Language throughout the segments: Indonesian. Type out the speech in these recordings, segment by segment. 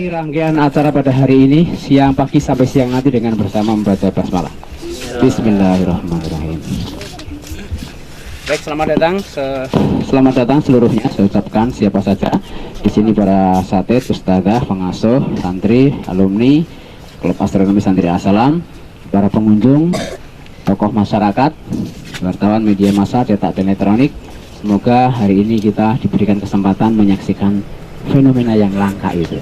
rangkaian acara pada hari ini, siang, pagi, sampai siang nanti dengan bersama membaca basmalah. Bismillahirrahmanirrahim. Baik, selamat datang seluruhnya. Saya ucapkan siapa saja di sini, para satid, ustadzah, pengasuh, santri, alumni Klub Astronomi Santri As-Salam, para pengunjung, tokoh masyarakat, wartawan media massa cetak dan elektronik. Semoga hari ini kita diberikan kesempatan menyaksikan fenomena yang langka itu.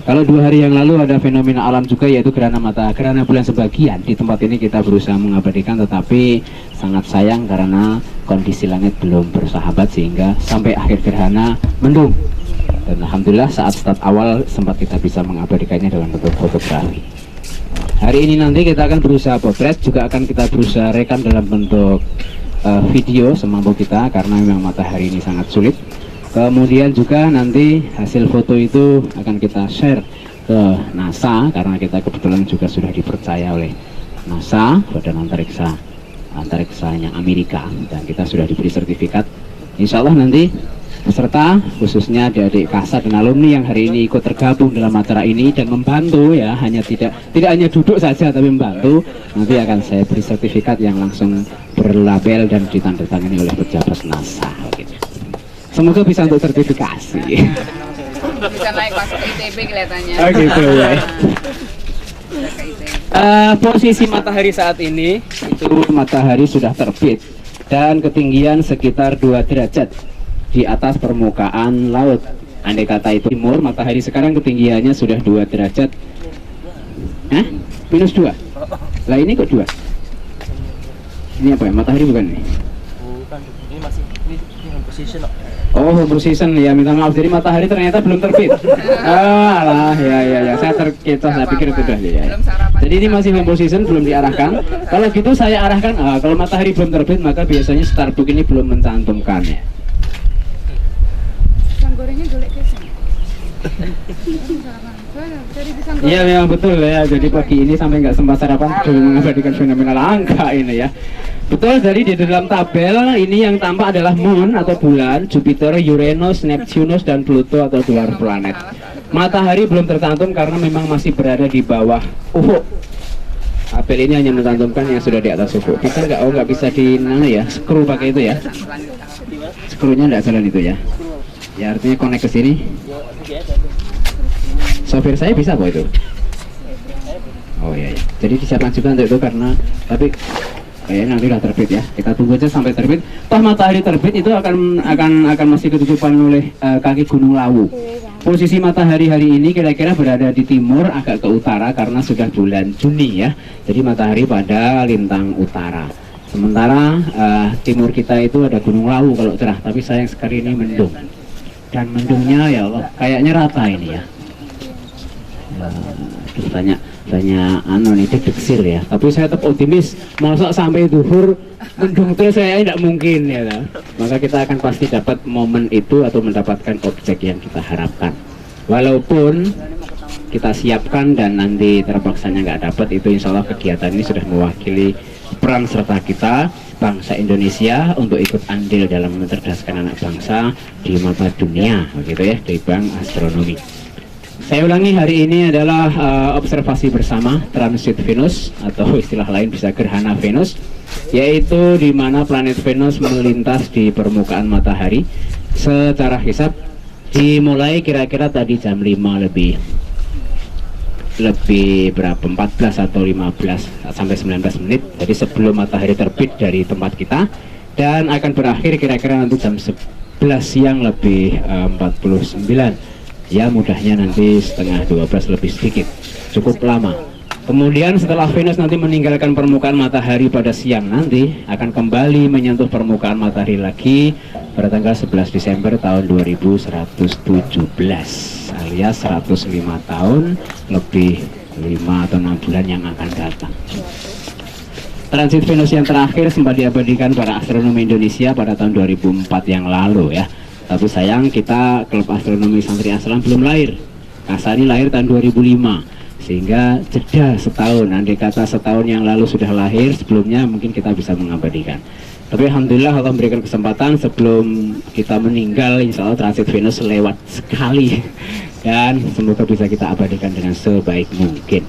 Kalau 2 hari yang lalu ada fenomena alam juga, yaitu gerhana bulan sebagian. Di tempat ini kita berusaha mengabadikan, tetapi sangat sayang karena kondisi langit belum bersahabat sehingga sampai akhir gerhana mendung. Dan alhamdulillah saat start awal sempat kita bisa mengabadikannya dengan bentuk fotografi. Hari ini nanti kita akan berusaha potret, juga akan kita berusaha rekam dalam bentuk video semampu kita karena memang matahari ini sangat sulit. Kemudian juga nanti hasil foto itu akan kita share ke NASA karena kita kebetulan juga sudah dipercaya oleh NASA, Badan Antariksanya Amerika, dan kita sudah diberi sertifikat. Insya Allah nanti peserta, khususnya adik-adik Kasat dan alumni yang hari ini ikut tergabung dalam acara ini dan membantu, ya, tidak hanya duduk saja tapi membantu, nanti akan saya beri sertifikat yang langsung berlabel dan ditandatangani oleh pejabat NASA. Semoga bisa untuk sertifikasi. Bisa naik masuk ITB kelihatannya. Oh gitu ya. Posisi matahari saat ini itu matahari sudah terbit dan ketinggian sekitar 2 derajat di atas permukaan laut. Andai kata itu timur, matahari sekarang ketinggiannya sudah 2 derajat. Minus 2. Lah ini kok 2? Ini apa ya? Matahari bukan ini? Bukan, ini masih ini home position kok. Oh, home position, ya, minta maaf. Jadi matahari ternyata belum terbit. Alah, ya. Saya terkecoh, saya pikir itu sudah ya. Jadi ini masih home position, belum diarahkan. Kalau gitu saya arahkan, kalau matahari belum terbit maka biasanya Starbook ini belum mencantumkan, ya. Gorengnya golek keseng. Iya, memang betul ya. Jadi pagi ini sampai nggak sempat sarapan belum mengabadikan fenomena langka ini, ya. Betul, jadi di dalam tabel ini yang tampak adalah Moon atau bulan, Jupiter, Uranus, Neptunus, dan Pluto atau luar planet. Matahari belum tercantum karena memang masih berada di bawah ufuk. Tabel ini hanya mencantumkan yang sudah di atas ufuk. Kita nggak bisa di mana ya, screw pakai itu ya. Screwnya nggak jalan itu ya. Ya artinya connect ke sini. Software saya bisa kok itu. Oh iya. Jadi disiapkan juga untuk itu karena tapi nanti udah terbit ya. Kita tunggu aja sampai terbit. Toh matahari terbit itu akan masih ketutupan oleh kaki Gunung Lawu. Posisi matahari hari ini kira-kira berada di timur agak ke utara karena sudah bulan Juni ya. Jadi matahari pada lintang utara. Sementara timur kita itu ada Gunung Lawu kalau cerah, tapi sayang sekali ini mendung. Dan mendungnya ya Allah kayaknya rata ini ya. Banyak deksil ya, tapi saya tetap optimis. Masa sampai duhur mendung terus, saya tidak mungkin ya. Maka kita akan pasti dapat momen itu atau mendapatkan objek yang kita harapkan. Walaupun kita siapkan dan nanti terpaksanya nggak dapat, itu insya Allah kegiatan ini sudah mewakili peran serta kita bangsa Indonesia untuk ikut andil dalam mencerdaskan anak bangsa di mata dunia, begitu ya, di Bank Astronomi. Saya ulangi, hari ini adalah observasi bersama transit Venus atau istilah lain bisa gerhana Venus, yaitu di mana planet Venus melintas di permukaan matahari. Secara hisab dimulai kira-kira tadi jam 5 lebih berapa, 14 atau 15 sampai 19 menit. Jadi sebelum matahari terbit dari tempat kita, dan akan berakhir kira-kira nanti jam 11 siang lebih 49. Ya mudahnya nanti setengah 12 lebih sedikit, cukup lama. Kemudian setelah Venus nanti meninggalkan permukaan matahari pada siang nanti, akan kembali menyentuh permukaan matahari lagi pada tanggal 11 Desember tahun 2117 alias 105 tahun lebih 5 atau 6 bulan yang akan datang. Transit Venus yang terakhir sempat diabadikan para astronomi Indonesia pada tahun 2004 yang lalu ya. Tapi sayang kita Klub Astronomi Santri As-Salam belum lahir. Kasani lahir tahun 2005, sehingga jeda setahun. Andai kata setahun yang lalu sudah lahir, sebelumnya mungkin kita bisa mengabadikan. Tapi alhamdulillah Allah memberikan kesempatan sebelum kita meninggal, insya Allah transit Venus lewat sekali. dan semoga bisa kita abadikan dengan sebaik mungkin.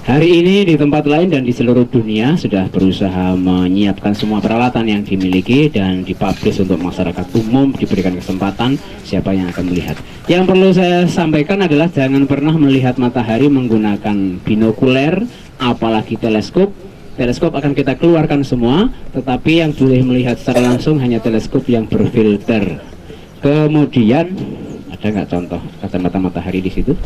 Hari ini di tempat lain dan di seluruh dunia sudah berusaha menyiapkan semua peralatan yang dimiliki dan dipublish untuk masyarakat umum, diberikan kesempatan siapa yang akan melihat. Yang perlu saya sampaikan adalah jangan pernah melihat matahari menggunakan binokuler, apalagi teleskop. Teleskop akan kita keluarkan semua, tetapi yang boleh melihat secara langsung hanya teleskop yang berfilter. Kemudian ada nggak contoh kacamata matahari di situ?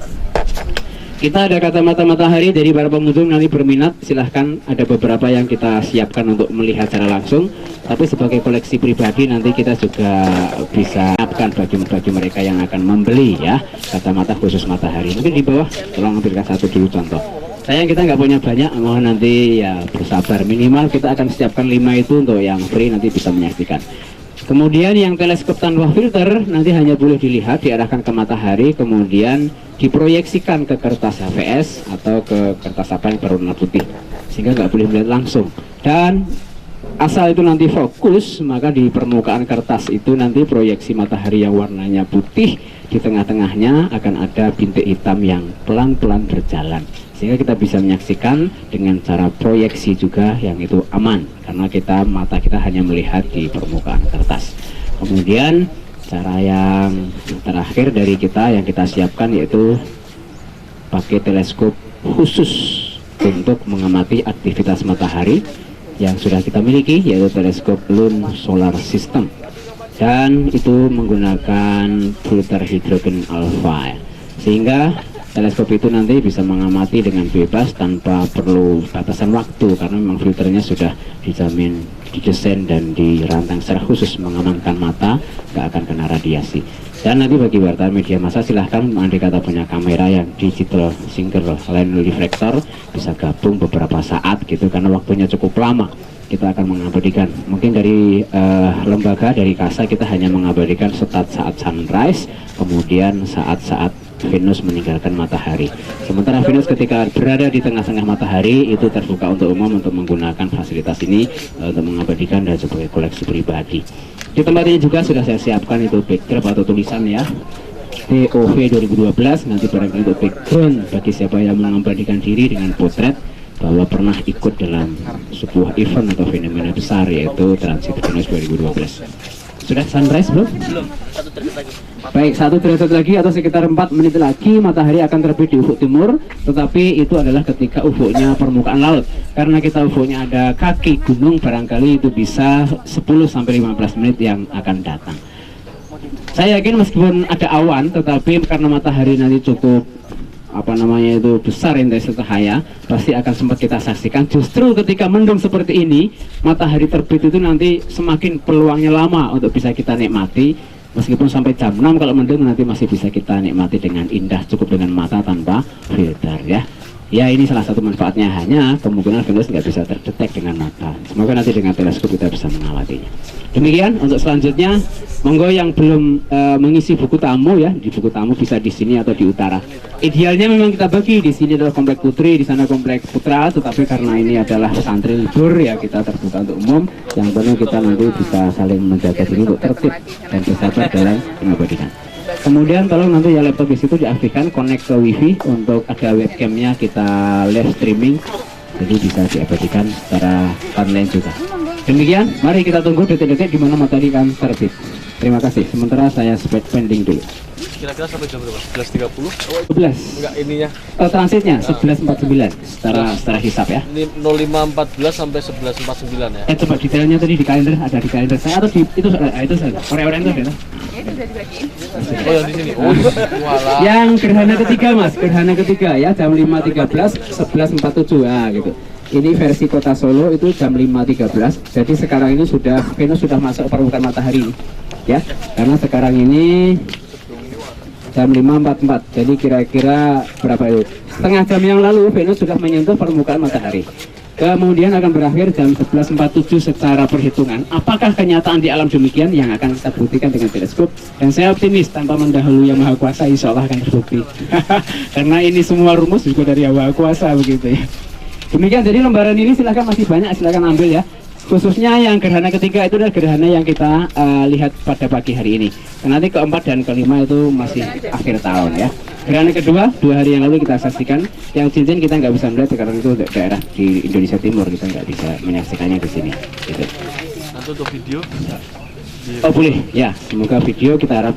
Kita ada kacamata matahari dari para pengunjung, nanti berminat silahkan, ada beberapa yang kita siapkan untuk melihat secara langsung, tapi sebagai koleksi pribadi nanti kita juga bisa siapkan bagi mereka yang akan membeli ya kacamata khusus matahari. Mungkin di bawah tolong ambilkan satu dulu contoh. Sayang kita nggak punya banyak, mohon nanti ya bersabar, minimal kita akan siapkan 5 itu untuk yang free, nanti bisa menyaksikan. Kemudian yang teleskop tanpa filter nanti hanya boleh dilihat, diarahkan ke matahari, kemudian diproyeksikan ke kertas HVS atau ke kertas apa yang berwarna putih, sehingga nggak boleh melihat langsung. Dan asal itu nanti fokus, maka di permukaan kertas itu nanti proyeksi matahari yang warnanya putih, di tengah-tengahnya akan ada bintik hitam yang pelan-pelan berjalan, sehingga kita bisa menyaksikan dengan cara proyeksi juga yang itu aman, karena mata kita hanya melihat di permukaan kertas. Kemudian cara yang terakhir dari kita yang kita siapkan yaitu pakai teleskop khusus untuk mengamati aktivitas matahari yang sudah kita miliki, yaitu teleskop Lune Solar System, dan itu menggunakan filter hidrogen alpha, sehingga teleskop itu nanti bisa mengamati dengan bebas tanpa perlu batasan waktu, karena memang filternya sudah dijamin, didesain dan dirancang secara khusus mengamankan mata, nggak akan kena radiasi. Dan nanti bagi wartawan media massa silahkan, andai kata punya kamera yang digital single lens refractor, bisa gabung beberapa saat gitu, karena waktunya cukup lama. Kita akan mengabadikan, mungkin dari lembaga, dari KASA kita hanya mengabadikan saat sunrise, kemudian saat Venus meninggalkan matahari. Sementara Venus ketika berada di tengah-tengah matahari itu terbuka untuk umum untuk menggunakan fasilitas ini untuk mengabadikan dan sebagai koleksi pribadi. Di tempat ini juga sudah saya siapkan itu backdrop atau tulisan ya, TOV 2012, nanti barangkali untuk background bagi siapa yang mengabadikan diri dengan potret bahwa pernah ikut dalam sebuah event atau fenomena besar yaitu Transit Venus 2012. Sudah sunrise belum? Belum, 1 derajat lagi. Baik, 1 derajat lagi atau sekitar 4 menit lagi matahari akan terbit di ufuk timur, tetapi itu adalah ketika ufuknya permukaan laut. Karena kita ufuknya ada kaki gunung, barangkali itu bisa 10-15 menit yang akan datang. Saya yakin meskipun ada awan, tetapi karena matahari nanti cukup besar intensitas cahaya, pasti akan sempat kita saksikan. Justru ketika mendung seperti ini, matahari terbit itu nanti semakin peluangnya lama untuk bisa kita nikmati, meskipun sampai jam 6 kalau mendung nanti masih bisa kita nikmati dengan indah, cukup dengan mata tanpa filter ya. Ya, ini salah satu manfaatnya, hanya kemungkinan Venus nggak bisa terdetek dengan mata. Semoga nanti dengan teleskop kita bisa mengamatinya. Demikian untuk selanjutnya, monggo yang belum mengisi buku tamu ya, di buku tamu bisa di sini atau di utara. Idealnya memang kita bagi, di sini adalah komplek putri, di sana komplek putra, tetapi karena ini adalah pesantren libur ya, kita terbuka untuk umum. Yang penting kita nanti bisa saling menjaga diri untuk tertib dan bersabar dalam mengabadikan. Kemudian tolong nanti ya laptop di situ diaktifkan, connect ke wifi untuk ada webcamnya, kita live streaming, jadi bisa diabadikan secara online juga. Demikian, mari kita tunggu detik-detik di mana matahari akan terbit. Terima kasih. Sementara saya pending dulu. Kira-kira sampai jam berapa? 11.30? 12. Enggak, ininya. Transitnya 11.49 secara hisap ya. Ini 05.14 sampai 11.49 ya. Coba detailnya tadi di kalender, ada di kalender saya atau di itu saja. Orang-orang itu ada. Ya, itu udah dibagiin. Oh, yang di sini. Oh, walah. Yang gerhana ketiga Mas, gerhana ketiga ya, jam 5.13, 11.47 ya gitu. Ini versi kota Solo itu jam 5.13. Jadi sekarang ini Venus sudah masuk permukaan matahari ya. Karena sekarang ini jam 5.44. Jadi kira-kira berapa itu? Setengah jam yang lalu Venus sudah menyentuh permukaan matahari. Kemudian akan berakhir jam 11.47 secara perhitungan. Apakah kenyataan di alam demikian yang akan kita buktikan dengan teleskop? Dan saya optimis tanpa mendahului Yang Maha Kuasa, insya Allah akan terbukti. Karena ini semua rumus juga dari Yang Maha Kuasa begitu ya. Demikian, jadi lembaran ini silahkan, masih banyak, silahkan ambil ya. Khususnya yang gerhana ketiga itu adalah gerhana yang kita lihat pada pagi hari ini. Dan nanti keempat dan kelima itu masih akhir tahun ya. Gerhana kedua 2 hari yang lalu kita saksikan. Yang cincin kita nggak bisa melihat karena itu daerah di Indonesia Timur, kita nggak bisa menyaksikannya di sini. Gitu. Nanti untuk video Oh boleh, ya. Semoga video kita harap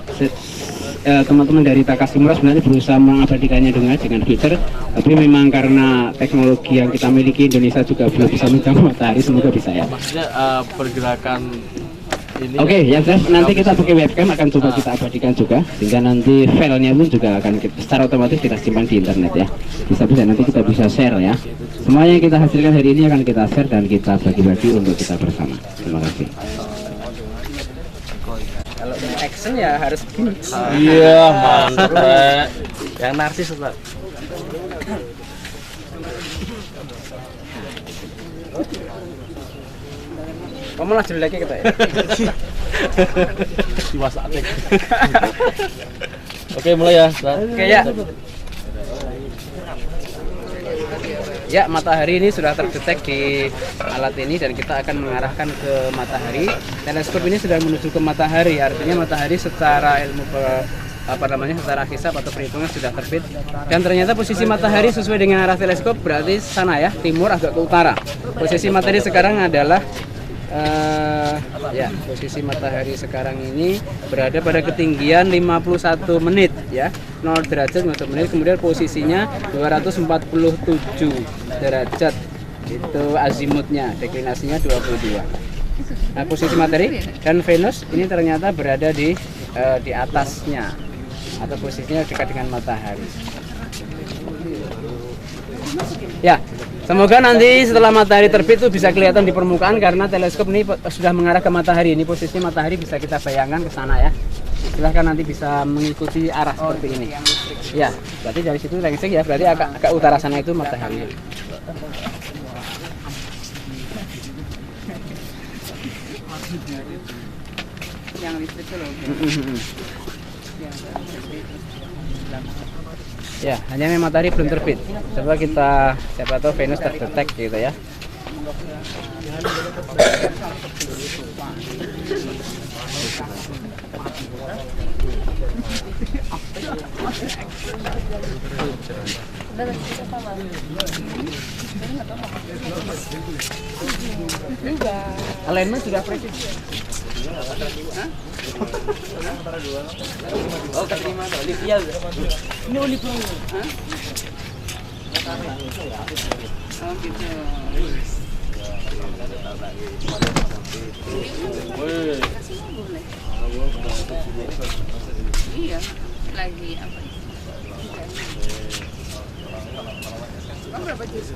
teman-teman dari Takashimura sebenarnya berusaha mengabadikannya dengan filter, tapi memang karena teknologi yang kita miliki Indonesia juga belum bisa menjangkau matahari, semoga bisa ya. maksudnya pergerakan ini. Oke, yang jelas nanti kita pakai webcam akan coba kita abadikan juga, sehingga nanti filenya pun juga akan secara otomatis kita simpan di internet ya. Bisa-bisa nanti kita bisa share ya. Semua yang kita hasilkan hari ini akan kita share dan kita bagi-bagi untuk kita bersama. Terima kasih. Kalau mau action ya harus begini. Iya, mantap. Rek. Yang narsis Ustaz. Kamu lah jelek kita ya. Diwasak atik. Oke, mulai ya, Ustaz. Oke ya. Ya, matahari ini sudah terdetek di alat ini dan kita akan mengarahkan ke matahari. Teleskop ini sudah menuju ke matahari, artinya matahari secara secara hisab atau perhitungan sudah terbit. Dan ternyata posisi matahari sesuai dengan arah teleskop berarti sana ya, timur agak ke utara. Posisi matahari sekarang adalah posisi matahari sekarang ini berada pada ketinggian 51 menit ya, 0 derajat 1 menit, kemudian posisinya 247 derajat itu azimutnya, deklinasinya 22. Nah, posisi matahari dan Venus ini ternyata berada di atasnya atau posisinya dekat dengan matahari. Ya, semoga nanti setelah matahari terbit itu bisa kelihatan di permukaan karena teleskop ini sudah mengarah ke matahari. Ini posisi matahari bisa kita bayangkan ke sana ya. Silahkan nanti bisa mengikuti arah seperti ini. Ya, berarti dari situ lengsing ya, berarti agak utara sana itu matahari. Yang listrik itu loh. Ya, hanya memang matahari belum terbit. Coba kita, siapa tahu Venus terdetek gitu ya. Alignment sudah presisi. Oh, terima kasih. Olivia. Ini Olivia. Oh gitu. Iya, lagi apa? Kamu berapa jus?